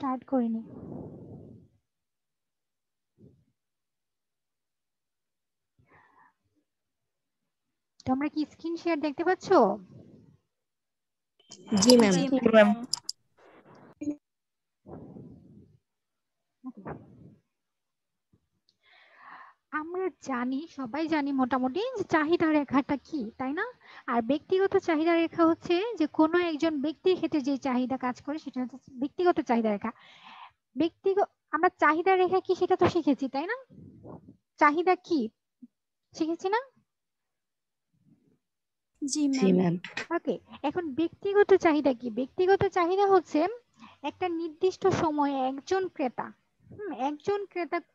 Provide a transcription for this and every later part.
Start করিনি। তোমরা কি স্ক্রিন শেয়ার দেখতে পাচ্ছ? জি ম্যাম। জি জি ম্যাম। ম্যাম। আমরা জানি, সবাই জানি মোটামুটি যে চাহিদা রেখাটা কি, তাই না? আর ব্যক্তিগত চাহিদা রেখা হচ্ছে যে কোনো একজন ব্যক্তির ক্ষেত্রে যে চাহিদা কাজ করে সেটা হচ্ছে ব্যক্তিগত চাহিদা রেখা। ব্যক্তিগত, আমরা চাহিদা রেখা কি সেটা তো শিখেছি, তাই না? চাহিদা কি শিখেছি না? জি জি ম্যাম। ম্যাম। ওকে, এখন ব্যক্তিগত চাহিদা কি? ব্যক্তিগত চাহিদা হচ্ছে একটা নির্দিষ্ট সময়ে একজন ক্রেতা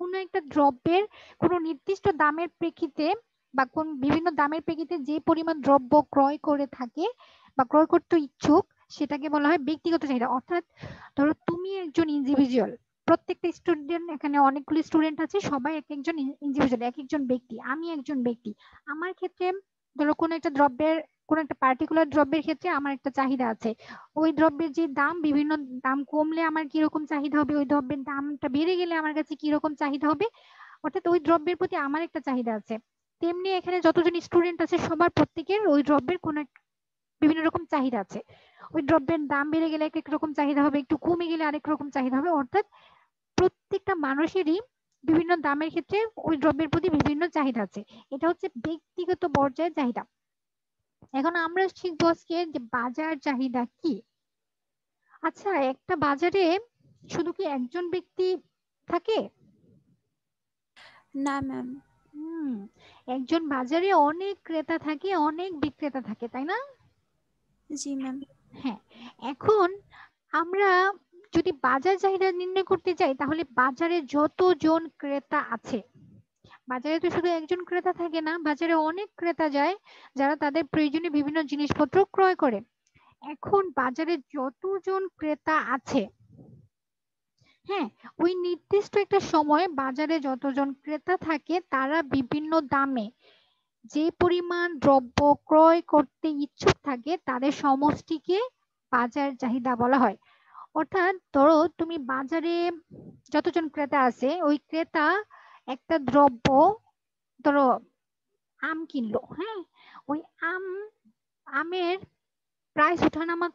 কোনো একটা দ্রব্যের কোনো নির্দিষ্ট দামের প্রেক্ষিতে বা কোন বিভিন্ন দামের প্রেক্ষিতে যে পরিমাণ দ্রব্য ক্রয় করে থাকে বা ক্রয় করতে ইচ্ছুক, সেটাকে বলা হয় ব্যক্তিগত চাহিদা। অর্থাৎ ধরো তুমি একজন ইন্ডিভিজুয়াল, প্রত্যেকটা স্টুডেন্ট, এখানে অনেকগুলো স্টুডেন্ট আছে, সবাই এক একজন ইন্ডিভিজুয়াল, এক একজন ব্যক্তি। আমি একজন ব্যক্তি, আমার ক্ষেত্রে ধরো কোনো একটা পার্টিকুলার দ্রব্যের ক্ষেত্রে আমার একটা চাহিদা আছে। ওই দ্রব্যের যে দাম, বিভিন্ন দাম কমলে আমার কিরকম চাহিদা হবে, ওই দ্রব্যের দামটা বেড়ে গেলে আমার কাছে কিরকম চাহিদা হবে, অর্থাৎ ওই দ্রব্যের প্রতি আমার একটা চাহিদা আছে। তেমনি এখানে যতজন স্টুডেন্ট আছে সবার প্রত্যেকের ওই দ্রব্যের বিভিন্ন রকম চাহিদা আছে। ওই দ্রব্যের দাম বেড়ে গেলে এক এক রকম চাহিদা হবে, একটু কমে গেলে আরেক রকম চাহিদা হবে। অর্থাৎ প্রত্যেকটা মানুষেরই বিভিন্ন দামের ক্ষেত্রে ওই দ্রব্যের প্রতি বিভিন্ন চাহিদা আছে। এটা হচ্ছে ব্যক্তিগত পর্যায়ের চাহিদা। এখন আমরা শিখবো আজকে যে বাজার চাহিদা কি। আচ্ছা, একটা বাজারে শুধু কি একজন ব্যক্তি থাকে? না ম্যাম। হুম, একজন বাজারে অনেক ক্রেতা থাকে, অনেক বিক্রেতা থাকে, তাই না? জি ম্যাম। হ্যাঁ। এখন আমরা যদি বাজার চাহিদা নির্ণয় করতে চাই, তাহলে বাজারে যতজন ক্রেতা আছে, বাজারে তো শুধু একজন ক্রেতা থাকে না, বাজারে অনেক ক্রেতা যায় যারা তাদের প্রয়োজনীয় বিভিন্ন জিনিসপত্র ক্রয় করে। এখন বাজারে যতজন ক্রেতা আছে, হ্যাঁ, ওই নির্দিষ্ট একটা সময়ে বাজারে যতজন ক্রেতা থাকে তারা বিভিন্ন দামে যে পরিমাণ দ্রব্য ক্রয় করতে ইচ্ছুক থাকে তাদের সমষ্টিকে বাজার চাহিদা বলা হয়। অর্থাৎ ধরো তুমি বাজারে যতজন ক্রেতা আছে, ওই ক্রেতা একটা দ্রব্য, ধরো আম কিনলো, হ্যাঁ, ওই আম আমের প্রাইস ওঠানামা,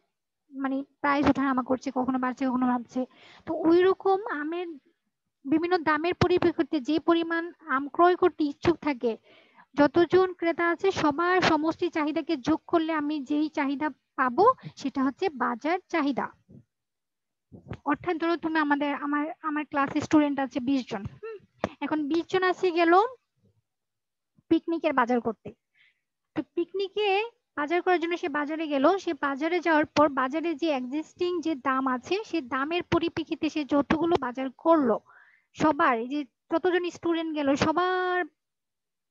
মানে প্রাইস ওঠানামা করছে, কখনো বাড়ছে কখনো নামছে। তো ওই রকম আমের বিভিন্ন দামের পরিপ্রেক্ষিতে যে পরিমাণ আম ক্রয় করতে ইচ্ছুক থাকে, যতজন ক্রেতা আছে সবার সমষ্টি চাহিদাকে যোগ করলে আমি যেই চাহিদা পাবো সেটা হচ্ছে বাজার চাহিদা। অর্থাৎ ধরো তুমি আমার আমার ক্লাসে স্টুডেন্ট আছে 20 জন। এখন 20 জন আছে গেল পিকনিকের বাজার করতে। তো পিকনিকে বাজার করার জন্য সে বাজারে গেল, সে বাজারে যাওয়ার পর বাজারে যে এক্সিস্টিং যে দাম আছে সে দামের পরিপ্রেক্ষিতে সে যতগুলো বাজার করলো, সবার এই যে যতজন স্টুডেন্ট গেল সবার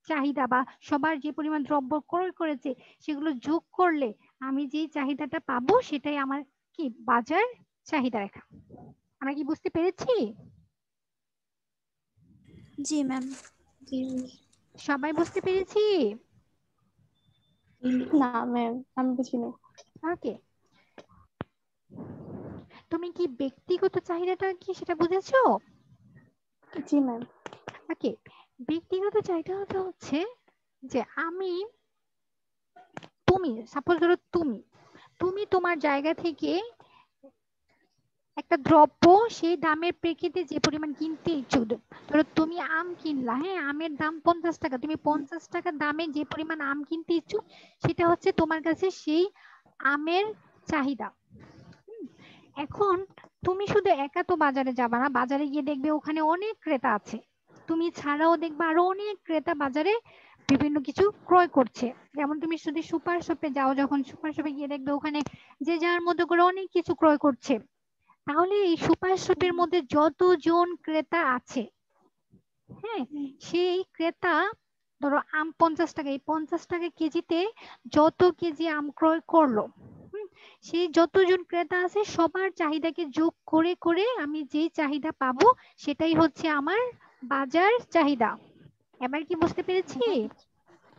চাহিদা বা সবার যে পরিমাণ দ্রব্য ক্রয় করেছে সেগুলো যোগ করলে আমি যে চাহিদাটা পাবো সেটাই আমার কি বাজার চাহিদা রেখা। আমরা কি বুঝতে পেরেছি? জি ম্যাম। জি সবাই বুঝতে পেরেছি? না ম্যাম, আমি বুঝিনি। ওকে, তুমি কি ব্যক্তিগত চাহিদাটা কি সেটা বুঝেছো? জি ম্যাম। ওকে, ব্যক্তিগত চাহিদাটা হচ্ছে যে তুমি সাপোজ ধরো তুমি তুমি তোমার জায়গা থেকে একটা দ্রব্য সেই দামের প্রেক্ষিতে যে পরিমাণ কিনতে ইচ্ছুক, ধরো তুমি আম কিনলা, হ্যাঁ, আমের দাম 50 টাকা, তুমি 50 টাকা দামে যে পরিমাণ আম কিনতে ইচ্ছুক সেটা হচ্ছে তোমার কাছে সেই আমের চাহিদা। হুম, এখন তুমি শুধু একা তো বাজারে যাবা না, বাজারে গিয়ে দেখবে ওখানে অনেক ক্রেতা আছে, তুমি ছাড়াও দেখবে আরো অনেক ক্রেতা বাজারে বিভিন্ন কিছু ক্রয় করছে। যেমন তুমি যদি সুপার শপে যাও, যখন সুপার শপে গিয়ে দেখবে ওখানে যে যার মধ্যে করে অনেক কিছু ক্রয় করছে। তাহলে এই সুপার শপের মধ্যে যতজন ক্রেতা আছে, হ্যাঁ, সেই ক্রেতা ধরো আম 50 টাকা, এই 50 টাকা কেজিতে যত কেজি আম ক্রয় করলো, সেই যতজন ক্রেতা আছে সবার চাহিদাকে যোগ করে করে আমি যেই চাহিদা পাবো সেটাই হচ্ছে আমার বাজার চাহিদা। এবার কি বুঝতে পেরেছি?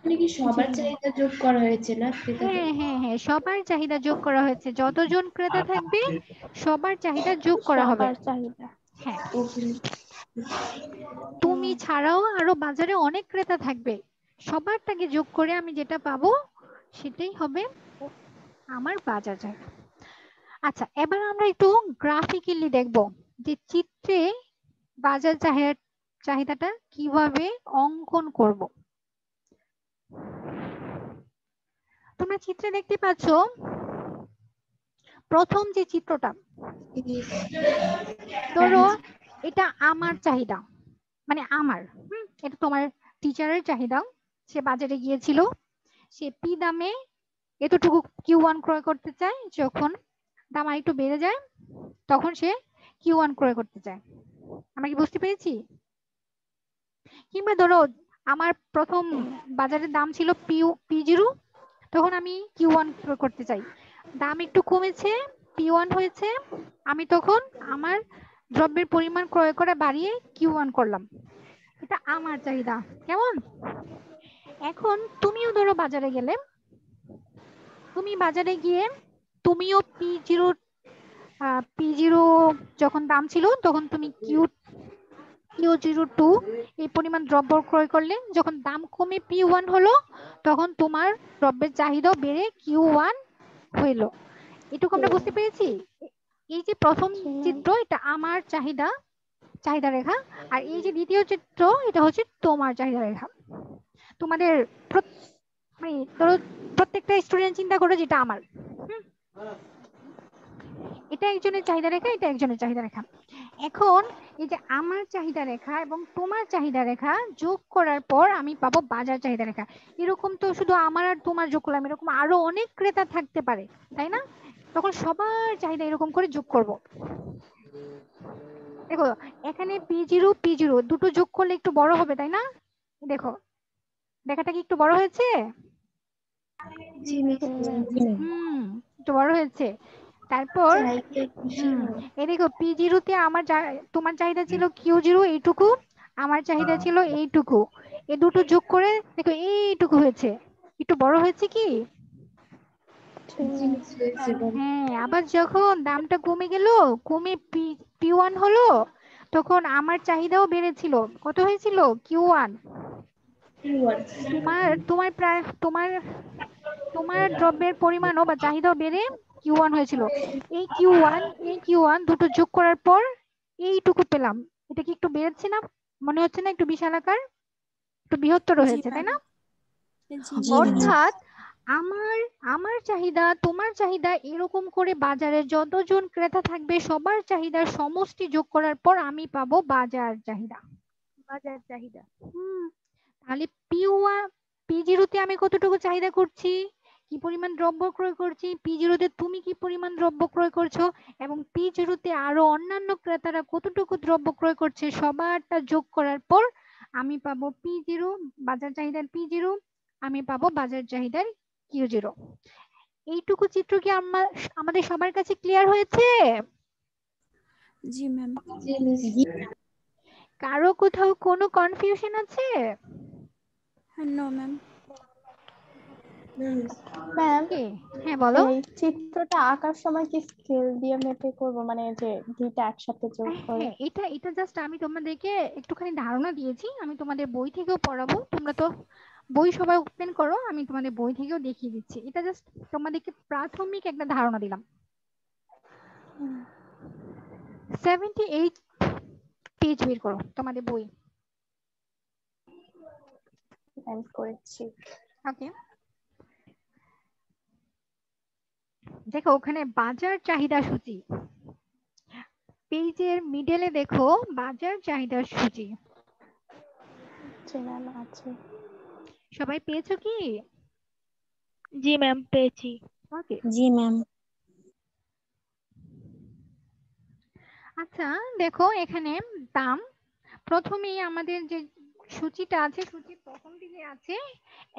মানে কি সবার চাহিদা যোগ করা হয়েছে না ক্রেতাদের? হ্যাঁ হ্যাঁ হ্যাঁ, সবার চাহিদা যোগ করা হয়েছে, যতজন ক্রেতা থাকবে সবার চাহিদা যোগ করা হবে। সবার চাহিদা। হ্যাঁ, ওকে। তুমি ছাড়াও আরো বাজারে অনেক ক্রেতা থাকবে, সবারটাকে যোগ করে আমি যেটা পাবো সেটাই হবে আমার বাজার চাহিদা। আচ্ছা, এবার আমরা একটু গ্রাফিক্যালি দেখব যে চিত্রে বাজার চাহিদাটা কিভাবে অঙ্কন করব। তোমরা চিত্রে দেখতে পাচ্ছ প্রথম যে চিত্রটা, ধরো এটা আমার চাহিদা, মানে আমার, এটা তোমার টিচারের চাহিদা। সে বাজারে গিয়েছিল, সে পি দামে এতটুকু কিউ1 ক্রয় করতে চায়, যখন দাম আরেকটু বেড়ে যায় তখন সে কিউ1 ক্রয় করতে চায়। আমরা কি বুঝতে পেরেছি? কিংবা ধরো আমার প্রথম বাজারের দাম ছিল পি0, তখন আমি কিউ1 ক্রয় করতে চাই, দাম একটু কমেছে, পি1 হয়েছে, আমি তখন আমার দ্রব্যের পরিমাণ ক্রয় করে বাড়িয়ে কিউ1 করলাম। এটা আমার চাহিদা, কেমন? এখন তুমিও ধরো বাজারে গেলে, তুমি বাজারে গিয়ে তুমিও পি0 যখন দাম ছিল তখন তুমি কিউ02 এই পরিমাণ দ্রব্য ক্রয় করলে, যখন দাম কমে পি1 হলো তখন তোমার দ্রব্যের চাহিদা বেড়ে কিউ1 হইলো। এটুকু আমরা বুঝতে পেরেছি। এই যে প্রথম চিত্র, এটা আমার চাহিদা রেখা, আর এই যে দ্বিতীয় চিত্র, এটা হচ্ছে তোমার চাহিদা রেখা। তোমাদের মানে ধরো প্রত্যেকটা স্টুডেন্ট চিন্তা করো যেটা আমার, এটা একজনের চাহিদা রেখা, এটা একজনের চাহিদা রেখা। এখন এই যে আমার চাহিদা রেখা এবং তোমার চাহিদা রেখা যোগ করার পর আমি পাবো বাজার চাহিদা রেখা। এরকম তো শুধু আমার আর তোমার যোগ করলাম, এরকম আরো অনেক ক্রেতা থাকতে পারে, তাই না? তখন সবার চাহিদা এরকম করে যোগ করব। দেখো এখানে পি0 দুটো যোগ করলে একটু বড় হবে, তাই না? দেখো লেখাটা কি একটু বড় হয়েছে? একটু বড় হয়েছে। তারপর এই দেখো পি0 তে তোমার চাহিদা ছিল কিউ0 এইটুকু, আমার চাহিদা ছিল এইটুকু, এই দুটো যোগ করে দেখো এইটুকু হয়েছে, একটু বড় হয়েছে কি? হ্যাঁ, আবার যখন দামটা কমে গেল, কমে পি1 হলো, তখন আমার চাহিদাও বেড়েছিল, কত হয়েছিল? কিউ1। তোমার তোমার প্রায় তোমার তোমার দ্রব্যের পরিমাণও বা চাহিদাও বেড়ে কিউ1 হয়েছিল। এই কিউ1 দুটো যোগ করার পর এইটুকু পেলাম। এটা কি একটু বেড়েছে না? মনে হচ্ছে না একটু বিশাল আকার, একটু বৃহত্তর জি হয়েছে, তাই ম্যাম। না? জি ম্যাম। অর্থাৎ আমার আমার চাহিদা তোমার চাহিদা এরকম করে বাজারে যতজন ক্রেতা থাকবে সবার চাহিদার সমষ্টি যোগ করার পর আমি পাবো বাজার চাহিদা। তাহলে পি0 তে আমি কতটুকু চাহিদা করছি, কি পরিমাণ দ্রব্য ক্রয় করছি, পি0 তে তুমি কি পরিমাণ দ্রব্য ক্রয় করছো, এবং পি0 তে আরো অন্যান্য ক্রেতারা কতটুকু দ্রব্য ক্রয় করছে, সবারটা যোগ করার পর আমি পাবো পি0 বাজার চাহিদার পি0, আমি পাবো বাজার চাহিদার কিউ0। এইটুকু চিত্র কি আমাদের সবার কাছে ক্লিয়ার হয়েছে? জি ম্যাম। কারো কোথাও কোনো কনফিউশন আছে? No ma'am. ম্যাম, হ্যাঁ বলো। এই চিত্রটা আঁকার সময় কি স্কেল দিয়ে মেপে করব, মানে যে দুইটা একসাথে যোগ করে? হ্যাঁ, এটা জাস্ট আমি তোমাদেরকে একটুখানি ধারণা দিয়েছি, আমি তোমাদের বই থেকেও পড়াবো, তোমরা তো বই সবাই ওপেন করো, আমি তোমাদের বই থেকেও দেখিয়ে দিচ্ছি, এটা জাস্ট তোমাদেরকে প্রাথমিক একটা ধারণা দিলাম। 78 পেজ বের করো তোমাদের বই। আমি করেছি। ওকে, দেখো ওখানে বাজার চাহিদা সূচি, পেজের মিডলে দেখো বাজার চাহিদা সূচি। জি ম্যাম, আছে। সবাই পেয়েছো কি? জি ম্যাম, পেয়েছি। ওকে, জি ম্যাম। আচ্ছা দেখো এখানে দাম, প্রথমেই আমাদের যে সূচিটা আছে, সূচির প্রথম দিকে আছে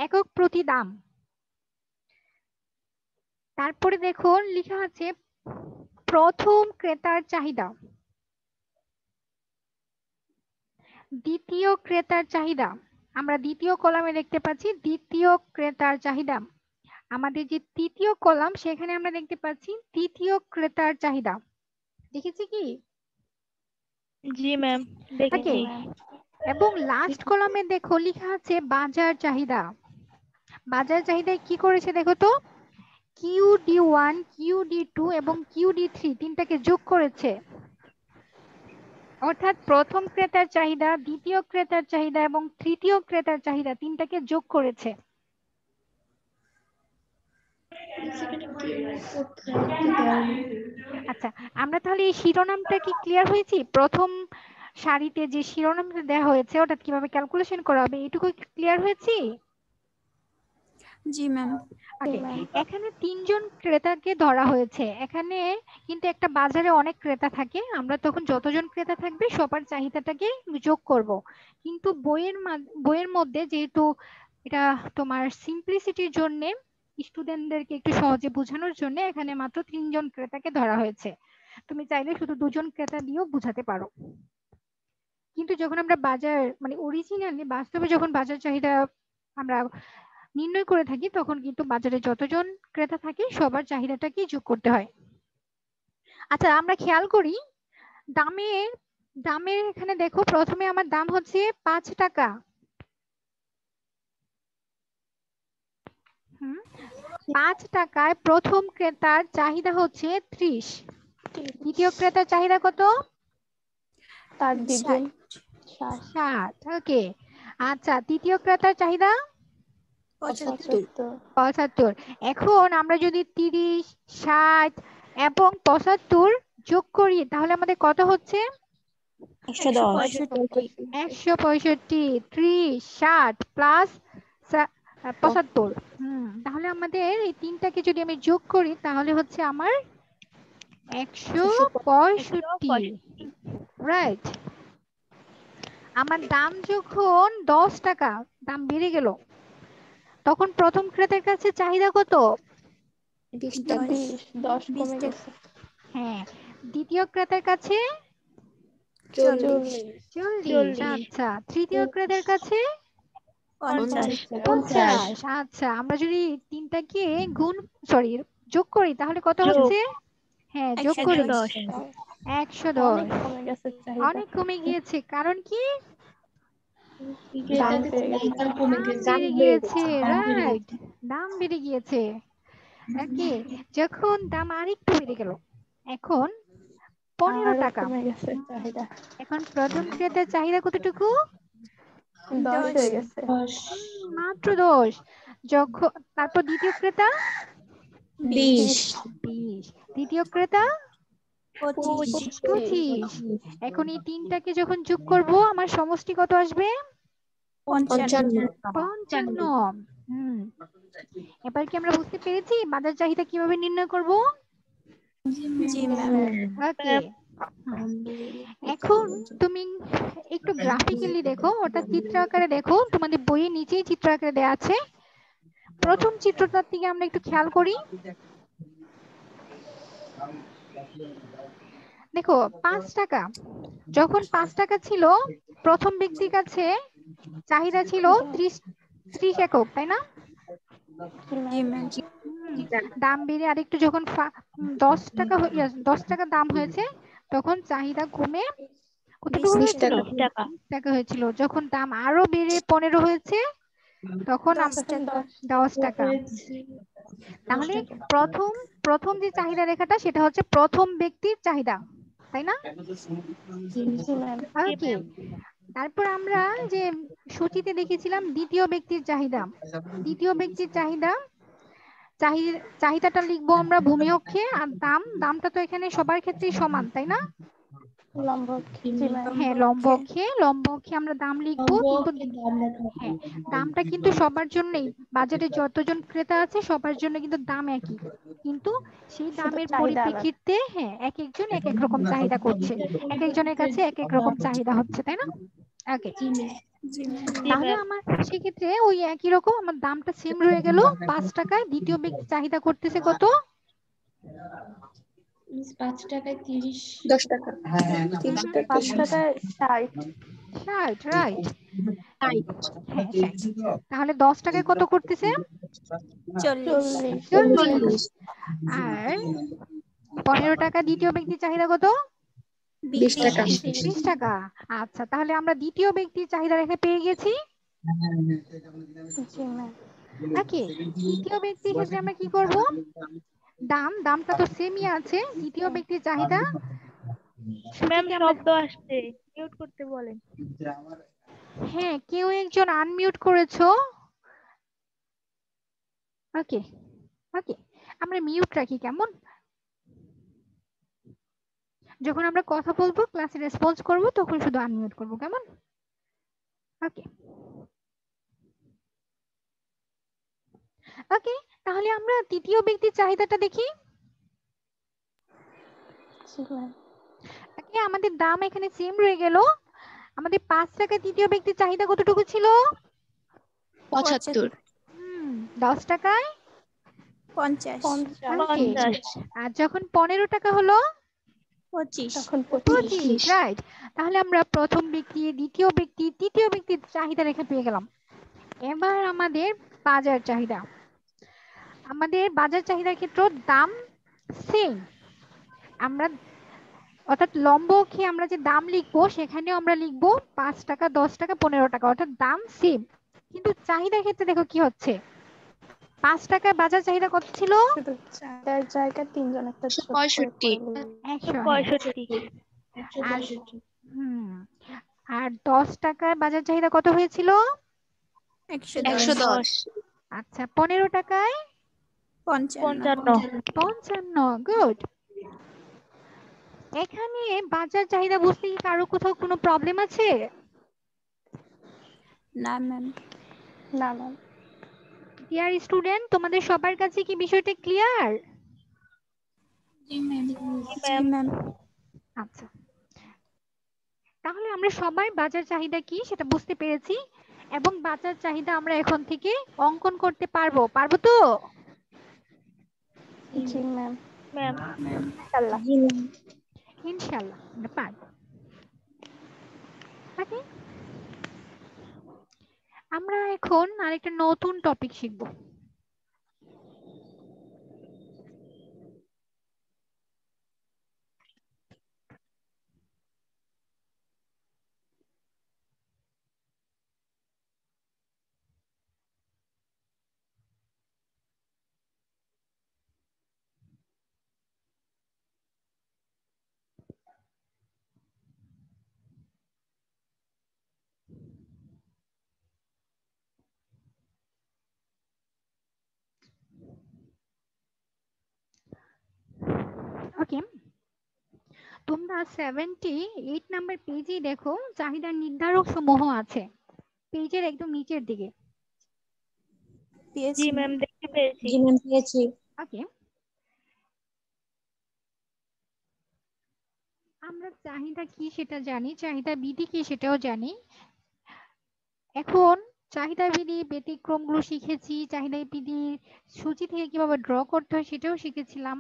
একক প্রতি দাম, তারপরে দেখো লেখা আছে প্রথম ক্রেতার চাহিদা, দ্বিতীয় ক্রেতার চাহিদা, আমরা দ্বিতীয় কলামে দেখতে পাচ্ছি দ্বিতীয় ক্রেতার চাহিদা। আমাদের যে তৃতীয় কলাম সেখানে আমরা দেখতে পাচ্ছি তৃতীয় ক্রেতার চাহিদা। দেখেছি কি? জি ম্যাম জি দেখেছি। ম্যাম। এবং লাস্ট কলামে দেখো লেখা আছে বাজার চাহিদা। বাজার চাহিদায় কি করেছে দেখো তো, QD1, QD2 এবং QD3 তিনটাকে যোগ করেছে। অর্থাৎ প্রথম ক্রেতার চাহিদা, দ্বিতীয় ক্রেতার চাহিদা এবং তৃতীয় ক্রেতার চাহিদা তিনটাকে যোগ করেছে। সেখানে কি কোথায় তো দেয়নি। আচ্ছা, আমরা তাহলে এই শিরোনামটা কি ক্লিয়ার হয়েছি? প্রথম সারিতে যে শিরোনামটা দেওয়া হয়েছে ওটা কিভাবে ক্যালকুলেশন করা হবে এটুকু ক্লিয়ার হয়েছি? জি ম্যাম। ওকে, এখানে তিনজন ক্রেতাকে ধরা হয়েছে। এখানে কিন্তু একটা বাজারে অনেক ক্রেতা থাকে, আমরা তখন যতজন ক্রেতা থাকবে সবার চাহিদাটাকে যোগ করব। কিন্তু বইয়ের মধ্যে যেহেতু এটা তোমার সিম্পলিসিটির জন্য, স্টুডেন্টদেরকে একটু সহজে বোঝানোর জন্য এখানে মাত্র তিনজন ক্রেতাকে ধরা হয়েছে। তুমি চাইলে শুধু দুজন ক্রেতা দিয়েও বোঝাতে পারো। কিন্তু যখন আমরা বাজার মানে অরিজিনালি বাস্তবে যখন বাজার চাহিদা আমরা নির্ণয় করে থাকি তখন কিন্তু বাজারে যতজন ক্রেতা থাকে সবার চাহিদাটাকেই যোগ করতে হয়। আচ্ছা, আমরা খেয়াল করি দামের দামের এখানে দেখো প্রথমে আমার দাম হচ্ছে 5 টাকা। 5 টাকায় প্রথম ক্রেতার চাহিদা হচ্ছে 30। দ্বিতীয় ক্রেতার চাহিদা কত? তার দ্বিগুণ 60। ওকে, আচ্ছা তৃতীয় ক্রেতার চাহিদা 75। এখন আমরা যদি 30, 60 এবং 75 যোগ করি তাহলে আমাদের কত হচ্ছে? 165। 30, 60 প্লাস 75। তাহলে আমাদের এই তিনটাকে যদি আমি যোগ করি তাহলে হচ্ছে আমার 165। রাইট। আমার দাম যখন 10 টাকা, দাম বেড়ে গেল, তখন প্রথম ক্রেতার কাছে চাহিদা কত? 10 কমে গেছে। হ্যাঁ, দ্বিতীয় ক্রেতার কাছে 40। আচ্ছা, তৃতীয় ক্রেতার কাছে 50। আচ্ছা, আমরা যদি তিনটাকে যোগ করি তাহলে কত হচ্ছে? হ্যাঁ, যোগ করি 110। অনেক কমে গেছে চাহিদা। অনেক কমে গিয়েছে, কারণ কি? দাম ক্রেতাদের বেড়ে গেছে। চাহিদা কমে দাম গেছে। বেড়ে গিয়েছে। দাম বেড়ে রাইট, গেছে। দাম বেড়ে গিয়েছে। ওকে, যখন দাম আরেকটু বেড়ে গেল, এখন 15 আরো টাকা। কমে গেছে চাহিদা। এখন প্রথম ক্রেতার চাহিদা কতটুকু? 10 হয়ে গেছে। মাত্র 10। যখন তারপর দ্বিতীয় ক্রেতা 20। 20, তৃতীয় ক্রেতা 25। এখন এই তিনটাকে যখন যোগ করব আমার সমষ্টি কত আসবে? 55। এবার কি আমরা বুঝতে পেরেছি বাজার চাহিদা কিভাবে নির্ণয় করব? জি ম্যাম। ওকে, এখন তুমি একটু গ্রাফিক্যালি দেখো, ওটা চিত্র আকারে দেখো, তোমাদের বইয়ের নিচেই চিত্র আকারে দেওয়া আছে। প্রথম চিত্রটার দিকে আমরা একটু খেয়াল করি। দেখো 5 টাকা, যখন 5 টাকা ছিল প্রথম ব্যক্তির কাছে চাহিদা ছিল 30 একক, তাই না? জি ম্যাম। দাম বেড়ে আরেকটু যখন 10 টাকা দাম হয়েছে তখন চাহিদা কমে কতটুকু 20 হয়েছিল? টাকা। 20 টাকা হয়েছিল। যখন দাম আরো বেড়ে 15 হয়েছে তখন 10 টাকা। তাহলে প্রথম যে চাহিদা রেখাটা সেটা হচ্ছে প্রথম ব্যক্তির চাহিদা, তাই না? ওকে, তারপর আমরা যে সূচিতে দেখেছিলাম দ্বিতীয় ব্যক্তির চাহিদা। দ্বিতীয় ব্যক্তির চাহিদাটা লিখবো আমরা ভূমি অক্ষে, আর দামটা তো এখানে সবার ক্ষেত্রেই সমান, তাই না? হ্যাঁ, লম্ব অক্ষে আমরা দাম লিখবো, কিন্তু হ্যাঁ দামটা কিন্তু সবার জন্যই, বাজারে যতজন ক্রেতা আছে সবার জন্য কিন্তু দাম একই, কিন্তু সেই দামের পরিপ্রেক্ষিতে হ্যাঁ এক একজন এক এক রকম চাহিদা করছে, এক একজনের কাছে এক এক রকম চাহিদা হচ্ছে, তাই না? ওকে, তাহলে আমার সেক্ষেত্রে ওই একই রকম আমার দামটা সেম রয়ে গেল 5 টাকায়। দ্বিতীয় ব্যক্তি চাহিদা করতেছে কত? 5 টাকায় 30। 10 টাকা। 5 টাকায় 60। ষাট, রাইট। হ্যাঁ, 60। তাহলে 10 টাকায় কত করতেছে? 40 40। আর 15 টাকা দ্বিতীয় ব্যক্তির চাহিদা কত? 20 টাকা 20 টাকা। আচ্ছা, তাহলে আমরা দ্বিতীয় ব্যক্তির চাহিদা রেখে পেয়ে গেছি। জি ম্যাম। ওকে, তৃতীয় ব্যক্তির ক্ষেত্রে আমরা কি করব? দামটা তো সেমই আছে। দ্বিতীয় ব্যক্তির চাহিদা ম্যাম সূচিকে আমরা, শব্দ আসছে, মিউট করতে বলেন। হ্যাঁ, কেউ একজন আনমিউট করেছো। ওকে ওকে, আমরা মিউট রাখি কেমন? যখন আমরা কথা বলবো, ক্লাসে রেসপন্স করব, তখন শুধু আনমিউট করব, কেমন? ওকে ওকে, তাহলে আমরা তৃতীয় ব্যক্তির চাহিদাটা দেখি। জি ম্যাম। ওকে, আমাদের দাম এখানে সেম রয়ে গেল। আমাদের 5 টাকা তৃতীয় ব্যক্তির চাহিদা কতটুকু ছিল? 75 10 টাকায় 50 50 আর যখন 15 টাকা হলো 25 তখন 25, রাইট। তাহলে আমরা প্রথম ব্যক্তি, দ্বিতীয় ব্যক্তি, তৃতীয় ব্যক্তির চাহিদা রেখে পেয়ে গেলাম। এবার আমাদের বাজার চাহিদা। আমাদের বাজার চাহিদার ক্ষেত্রে দাম সেম। আমরা অর্থাৎ লম্ব অক্ষে আমরা যে দাম লিখবো, সেখানেও আমরা লিখবো 5 টাকা, 10 টাকা, 15 টাকা, অর্থাৎ দাম সেম। কিন্তু চাহিদার ক্ষেত্রে দেখো কি হচ্ছে। 5 টাকায় বাজার চাহিদা কত ছিল? শুধু চার জায়গায় তিনজন একটা ছোট করে 65 করে 100, হ্যাঁ। 65 আর আর 10 টাকায় বাজার চাহিদা কত হয়েছিল? 110 110 আচ্ছা, 15 টাকায় 55 55, গুড। এখানে বাজার চাহিদা বুঝতে কি কারো কোথাও কোনো প্রবলেম আছে? না ম্যাম। না ম্যাম। ডিয়ার স্টুডেন্ট, তোমাদের সবার কাছে কি বিষয়টা ক্লিয়ার? জি ম্যাম। আচ্ছা, তাহলে আমরা সবাই বাজার চাহিদা কি সেটা বুঝতে পেরেছি, এবং বাজার চাহিদা আমরা এখন থেকে অঙ্কন করতে পারবো তো? জি ম্যাম। ম্যাম। ইনশাআল্লাহ। ইনশাআল্লাহ আমরা পারবো। ওকে, আমরা এখন আরেকটা নতুন টপিক শিখব। ওকে, তোমরা 78 নাম্বার পেজে দেখো চাহিদার নির্ধারক সমূহ আছে, পেজের একদম নিচের দিকে। জি ম্যাম, দেখতে পেয়েছি। জি ম্যাম পেয়েছি। ওকে, আমরা চাহিদা কি সেটা জানি, চাহিদা বিধি কি সেটাও জানি। এখন চাহিদা বিধি ব্যতিক্রমগুলো শিখেছি, চাহিদা বিধির সূচি থেকে কিভাবে ড্র করতে হয় সেটাও শিখেছিলাম।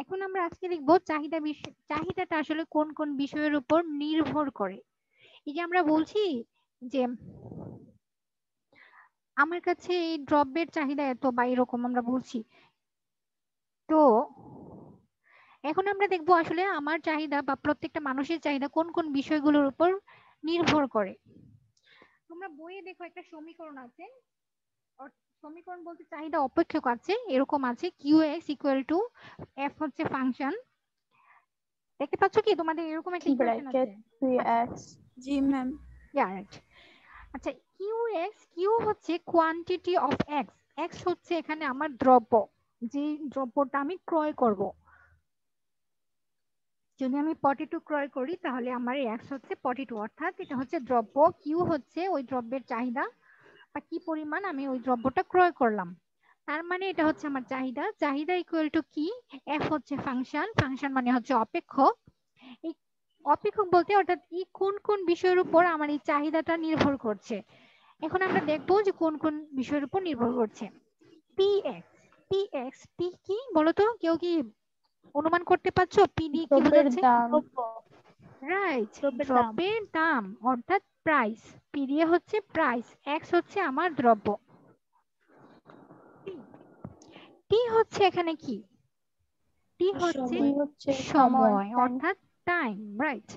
এখন আমরা আজকে দেখবো চাহিদাটা আসলে কোন কোন বিষয়ের উপর নির্ভর করে। এই যে আমরা বলছি যে আমার কাছে এই দ্রব্যের চাহিদা এত বা এরকম আমরা বলছি, তো এখন আমরা দেখবো আসলে আমার চাহিদা বা প্রত্যেকটা মানুষের চাহিদা কোন কোন বিষয়গুলোর উপর নির্ভর করে। তোমরা বইয়ে দেখো একটা সমীকরণ আছে, সমীকরণ বলতে চাহিদা অপেক্ষক আছে, এরকম আছে QX ইকুয়াল টু F হচ্ছে ফাংশন। দেখতে পাচ্ছ কি তোমাদের এরকম একটা ইকুয়েশন আছে? Bracket 3x। জি ম্যাম। রাইট। আচ্ছা, কিউ হচ্ছে কোয়ান্টিটি অফ এক্স। এক্স হচ্ছে এখানে আমার দ্রব্য, যে দ্রব্যটা আমি ক্রয় করব। যদি আমি পটেটো ক্রয় করি তাহলে আমার এক্স হচ্ছে পটেটো, অর্থাৎ এটা হচ্ছে দ্রব্য। কিউ হচ্ছে ওই দ্রব্যের চাহিদা বা কি পরিমাণ আমি ওই দ্রব্যটা ক্রয় করলাম, তার মানে এটা হচ্ছে আমার চাহিদা। চাহিদা ইকুয়াল টু কি? এফ হচ্ছে ফাংশন, ফাংশন মানে হচ্ছে অপেক্ষক। এই অপেক্ষক বলতে অর্থাৎ এই কোন কোন বিষয়ের উপর আমার এই চাহিদাটা নির্ভর করছে। এখন আমরা দেখবো যে কোন কোন বিষয়ের উপর নির্ভর করছে। পি কি বলতো? কেউ কি অনুমান করতে পারছো পি দিয়ে কি দ্রব্যের বোঝাচ্ছে? দাম। রাইট, দ্রব্যের দাম। দ্রব্যের দাম অর্থাৎ প্রাইস। পি দিয়ে হচ্ছে প্রাইস, এক্স হচ্ছে আমার দ্রব্য। টি হচ্ছে এখানে কি? টি হচ্ছে টি হচ্ছে সময় time, অর্থাৎ টাইম, রাইট।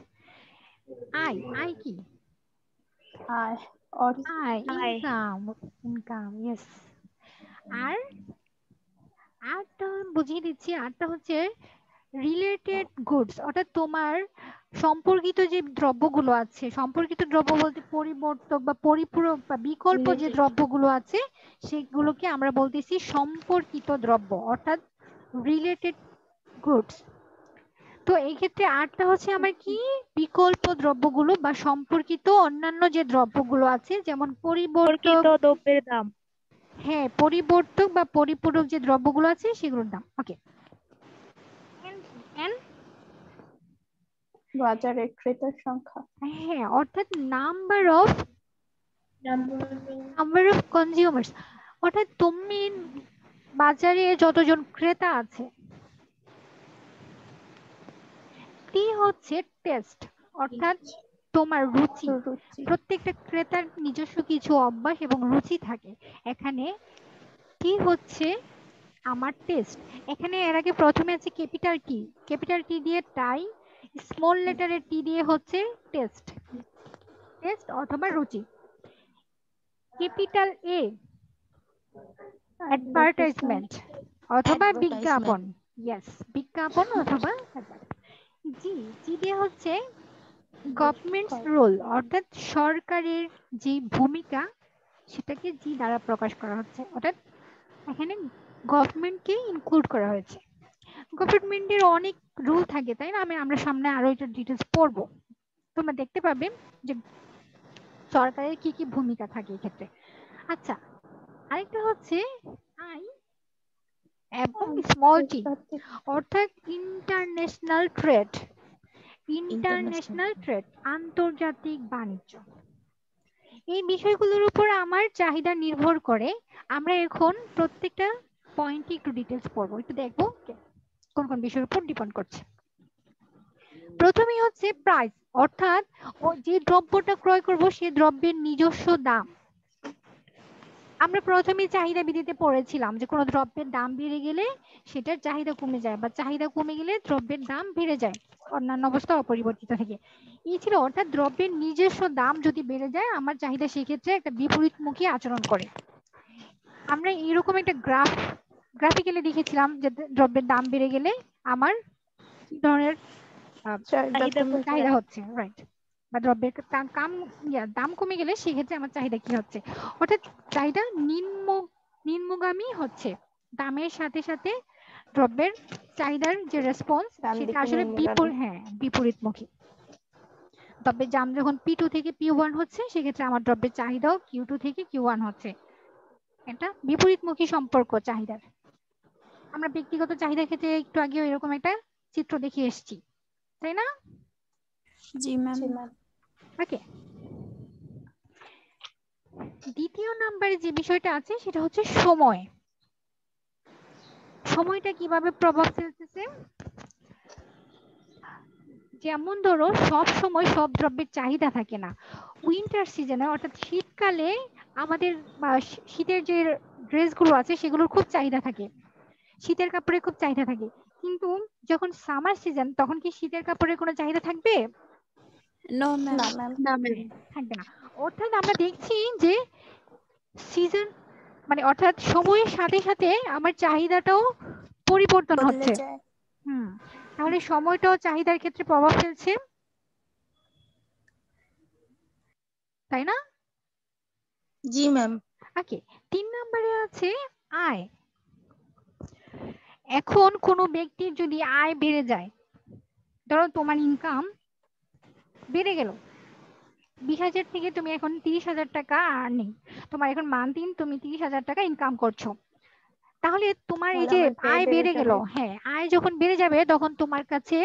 আই, আই কি? আয়, অর্থ, আই, আয়। Income, income, yes. আর আরটা বুঝিয়ে দিচ্ছি, আরটা হচ্ছে রিলেটেড গুডস, অর্থাৎ তোমার সম্পর্কিত যে দ্রব্যগুলো আছে, সম্পর্কিত দ্রব্য বলতে পরিবর্তক বা পরিপূরক বা বিকল্প যে দ্রব্যগুলো আছে সেগুলোকে আমরা বলতেছি সম্পর্কিত দ্রব্য অর্থাৎ রিলেটেড গুডস। তো এই ক্ষেত্রে আরটা হচ্ছে আমার কি? বিকল্প দ্রব্যগুলো বা সম্পর্কিত অন্যান্য যে দ্রব্যগুলো আছে, যেমন পরিবর্তক, সম্পর্কিত দ্রব্যের দাম। হ্যাঁ পরিবর্তক বা পরিপূরক যে দ্রব্যগুলো আছে সেগুলোর দাম। ওকে, বাজারে ক্রেতার সংখ্যা, হ্যাঁ অর্থাৎ নাম্বার অফ কনজিউমার্স, অর্থাৎ তুমি বাজারে যতজন ক্রেতা আছে। টি হচ্ছে টেস্ট, অর্থাৎ তোমার রুচি। রুচি, প্রত্যেকটা ক্রেতার নিজস্ব কিছু অভ্যাস এবং রুচি থাকে। এখানে টি হচ্ছে আমার টেস্ট। এখানে এর আগে প্রথমে আছে ক্যাপিটাল টি, ক্যাপিটাল টি দিয়ে টাই, স্মল লেটারের টি দিয়ে হচ্ছে টেস্ট, টেস্ট অথবা রুচি। ক্যাপিটাল এ অ্যাডভার্টাইজমেন্ট অথবা বিজ্ঞাপন, ইয়েস বিজ্ঞাপন অথবা জি, জি দিয়ে হচ্ছে গভর্নমেন্টস রোল, অর্থাৎ সরকারের যে ভূমিকা সেটাকে জি দ্বারা প্রকাশ করা হচ্ছে, অর্থাৎ এখানে গভর্নমেন্টকে ইনক্লুড করা হয়েছে। গভর্নমেন্টের অনেক রুল থাকে তাই না, আমরা সামনে আরো এটা ডিটেলস পড়বো, তোমরা দেখতে পাবে যে সরকারের কি কি ভূমিকা থাকে এক্ষেত্রে। আচ্ছা, আরেকটা হচ্ছে আই এবং স্মল টি, অর্থাৎ ইন্টারন্যাশনাল ট্রেড, ইন্টারন্যাশনাল ট্রেড আন্তর্জাতিক বাণিজ্য। এই বিষয়গুলোর উপর আমার চাহিদা নির্ভর করে। আমরা এখন প্রত্যেকটা পয়েন্টে একটু ডিটেলস পড়বো, একটু দেখবো কোন কোন বিষয়ের উপর ডিপেন্ড করছে। প্রথমেই হচ্ছে প্রাইস, অর্থাৎ যে দ্রব্যটা ক্রয় করব সে দ্রব্যের নিজস্ব দাম। আমরা প্রথমে চাহিদা বিধিতে পড়েছিলাম যে কোনো দ্রব্যের দাম বেড়ে গেলে সেটার চাহিদা কমে যায়, বা চাহিদা কমে গেলে দ্রব্যের দাম বেড়ে যায়, অন্যান্য অবস্থা অপরিবর্তিত থাকে। এই ছিল, অর্থাৎ দ্রব্যের নিজস্ব দাম যদি বেড়ে যায় আমার চাহিদা সেক্ষেত্রে একটা বিপরীতমুখী আচরণ করে। আমরা এরকম একটা গ্রাফিক্যালি দেখেছিলাম যে দ্রব্যের দাম বেড়ে গেলে আমার কি ধরনের চাহিদা হচ্ছে, রাইট, বা দ্রব্যের দাম কমে গেলে সেক্ষেত্রে আমার চাহিদা কি হচ্ছে, অর্থাৎ চাহিদা নিম্নগামী হচ্ছে। দামের সাথে সাথে দ্রব্যের চাহিদার যে রেসপন্স সেটা আসলে বিপরীতমুখী। দ্রব্যের দাম যখন P2 থেকে P1 হচ্ছে সেক্ষেত্রে আমার দ্রব্যের চাহিদাও Q2 থেকে Q1 হচ্ছে। এটা বিপরীতমুখী সম্পর্ক চাহিদার। আমরা ব্যক্তিগত চাহিদার ক্ষেত্রে একটু আগে এরকম একটা চিত্র দেখিয়ে এসেছি, তাই না? জি ম্যাম। ওকে, দ্বিতীয় নাম্বারে যে বিষয়টা আছে সেটা হচ্ছে সময়। সময়টা কিভাবে প্রভাব ফেলতেছে? যেমন ধরো সব সময় সব দ্রব্যের চাহিদা থাকে না। উইন্টার সিজনে অর্থাৎ শীতকালে আমাদের শীতের যে ড্রেসগুলো আছে সেগুলোর খুব চাহিদা থাকে, শীতের কাপড়ের খুব চাহিদা থাকে। কিন্তু যখন সামার সিজন তখন কি শীতের কাপড়ের কোনো চাহিদা থাকবে? No ma'am. থাকবে না। অর্থাৎ আমরা দেখছি যে সিজন অর্থাৎ সময়ের সাথে সাথে আমার চাহিদাটাও পরিবর্তন হচ্ছে। তাহলে সময়টাও চাহিদার ক্ষেত্রে প্রভাব ফেলছে, তাই না? জি ম্যাম। ওকে, 3 নম্বরে আছে আয়। এখন কোনো ব্যক্তির যদি আয় বেড়ে যায়, ধরো তোমার ইনকাম বেড়ে গেল 20,000 থেকে তুমি এখন 30,000 টাকা আর্নিং, তোমার এখন মান্থলি তুমি 30,000 টাকা ইনকাম করছো, তাহলে তোমার এই যে আয় বেড়ে গেল, হ্যাঁ আয় যখন বেড়ে যাবে তখন তোমার কাছে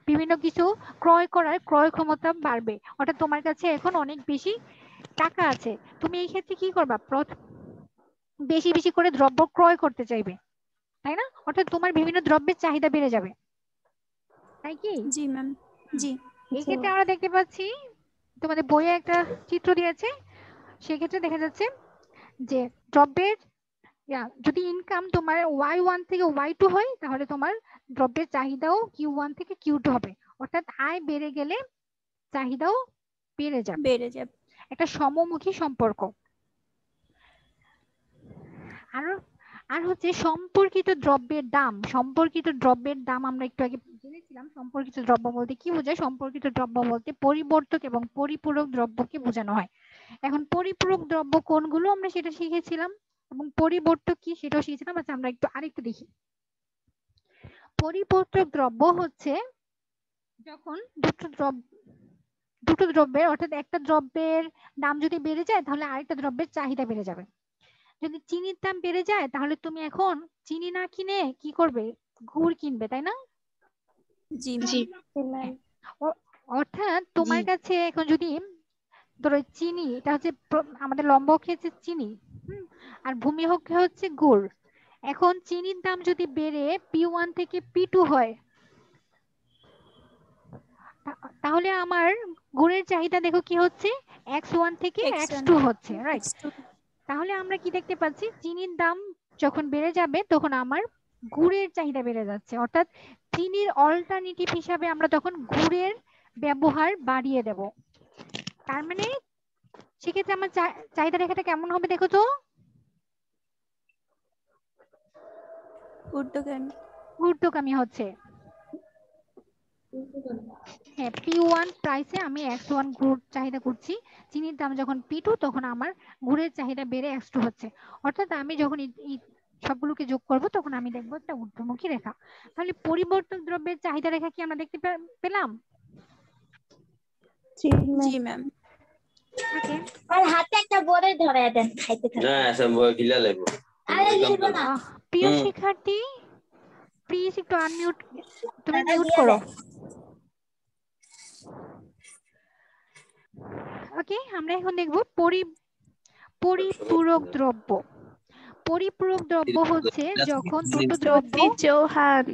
বিভিন্ন কিছু ক্রয় করার ক্রয় ক্ষমতা বাড়বে, অর্থাৎ তোমার কাছে এখন অনেক বেশি টাকা আছে। তুমি এই ক্ষেত্রে কি করবা? বেশি বেশি করে দ্রব্য ক্রয় করতে চাইবে, তাই না? অর্থাৎ তোমার বিভিন্ন দ্রব্যের চাহিদা বেড়ে যাবে, তাই কি? জি ম্যাম। জি। এই জি ক্ষেত্রে আমরা দেখতে পাচ্ছি তোমাদের বইয়ে একটা চিত্র দিয়েছে, সেক্ষেত্রে দেখা যাচ্ছে যে দ্রব্যের যদি ইনকাম তোমার Y1 থেকে Y2 হয় তাহলে তোমার দ্রব্যের চাহিদাও Q1 থেকে Q2 হবে, অর্থাৎ আয় বেড়ে গেলে চাহিদাও বেড়ে যাবে, বেড়ে যাবে। একটা সমমুখী সম্পর্ক। আর আর হচ্ছে সম্পর্কিত দ্রব্যের দাম আমরা একটু আগে জেনেছিলাম। সম্পর্কিত দ্রব্য বলতে কি বোঝায়? সম্পর্কিত দ্রব্য বলতে পরিবর্তক এবং পরিপূরক দ্রব্যকে বোঝানো হয়। এখন পরিপূরক দ্রব্য কোনগুলো আমরা সেটা শিখেছিলাম, এবং পরিবর্তক কি সেটাও শিখেছিলাম। আচ্ছা আমরা আরেকটু দেখি। পরিবর্তক দ্রব্য হচ্ছে যখন দুটো দ্রব্যের অর্থাৎ একটা দ্রব্যের দাম যদি বেড়ে যায় তাহলে আরেকটা দ্রব্যের চাহিদা বেড়ে যাবে। যদি চিনির দাম বেড়ে যায় তাহলে তুমি এখন চিনি না কিনে কি করবে? গুড় কিনবে, তাই না? জি জি ম্যাম। ম্যাম। অর্থাৎ তোমার জি কাছে এখন যদি ধরো চিনি, এটা হচ্ছে আমাদের লম্ব অক্ষে হচ্ছে চিনি, আর ভূমি অক্ষে হচ্ছে গুড়। এখন চিনির দাম যদি বেড়ে P1 থেকে P2 হয় তাহলে আমার গুড়ের চাহিদা দেখো কি হচ্ছে, X1 থেকে X1 X2 হচ্ছে, রাইট? X2 তাহলে আমরা কি দেখতে পাচ্ছি, চিনির দাম যখন বেড়ে যাবে তখন আমার গুড়ের চাহিদা বেড়ে যাচ্ছে, অর্থাৎ চিনির অল্টারনেটিভ হিসাবে আমরা তখন গুড়ের ব্যবহার বাড়িয়ে দেব। তার মানে সেক্ষেত্রে আমার চাহিদা রেখাটা কেমন হবে দেখো তো? ঊর্ধ্বগামী। ঊর্ধ্বগামী হচ্ছে। হ্যাঁ, P1 প্রাইসে আমি X1 গুড় চাহিদা করছি, চিনির দাম যখন P2 তখন আমার গুড়ের চাহিদা বেড়ে X2 হচ্ছে। অর্থাৎ আমি যখন এই সবগুলোকে যোগ করব তখন আমি দেখবো একটা ঊর্ধ্বমুখী রেখা। তাহলে পরিবর্তক দ্রব্যের চাহিদা রেখা কি আমরা দেখতে পেলাম? জি জি ম্যাম। ম্যাম। ওকে, আর হাতে একটা বড় ধরে দেন খাইতে খাইতে। না সম্ভব গিলা লাগবে। আরে দিব না। প্রিয় হুম। শিক্ষার্থী প্লিজ একটু আনমিউট, তুমি দাদা মিউট দিয়ে করো। দেন। ওকে, আমরা এখন দেখব পরিপূরক দ্রব্য। পরিপূরক দ্রব্য হচ্ছে যখন দুটো দ্রব্য চৌহান।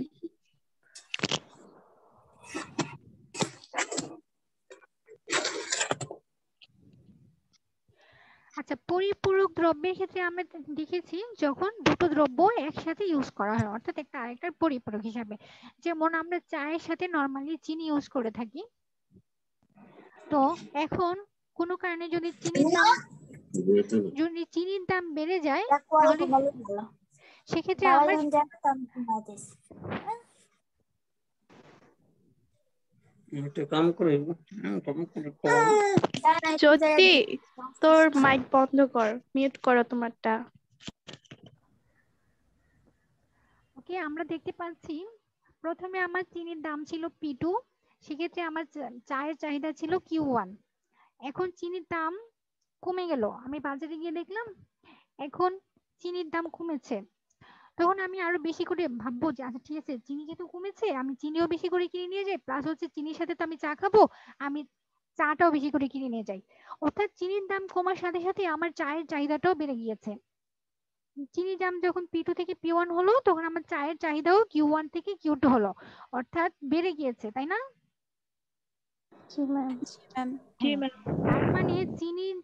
আচ্ছা, পরিপূরক দ্রব্যের ক্ষেত্রে আমরা দেখেছি যখন দুটো দ্রব্য একসাথে ইউজ করা হয়, অর্থাৎ একটা আরেকটার পরিপূরক হিসাবে। যেমন আমরা চায়ের সাথে নরমালি চিনি ইউজ করে থাকি, তো এখন কোনো কারণে যদি চিনির দাম বেড়ে যায় তাহলে সেক্ষেত্রে আমার একটা কাম করে জ্যোতি, তোর মাইক বন্ধ কর, মিউট করো তোমারটা। ওকে, আমরা দেখতে পাচ্ছি প্রথমে আমার চিনির দাম ছিল P2, সেক্ষেত্রে আমার চায়ের চাহিদা ছিল Q1। এখন চিনির দাম কমে গেল, আমি বাজারে গিয়ে দেখলাম এখন চিনির দাম কমেছে, তখন আমি আরো বেশি করে ভাববো যে আচ্ছা ঠিক আছে, চিনি যেহেতু কমেছে আমি চিনিও বেশি করে কিনে নিয়ে যাই, প্লাস হচ্ছে চিনির সাথে তো আমি চা খাবো, আমি চাটাও বেশি করে কিনে নিয়ে যাই। অর্থাৎ চিনির দাম কমার সাথে সাথে আমার চায়ের চাহিদাটাও বেড়ে গিয়েছে। চিনির দাম যখন P2 থেকে P1 হলো তখন আমার চায়ের চাহিদাও Q1 থেকে Q2 হলো, অর্থাৎ বেড়ে গিয়েছে, তাই না? জি ম্যাম। জি ম্যাম। জি ম্যাম। তার মানে চিনির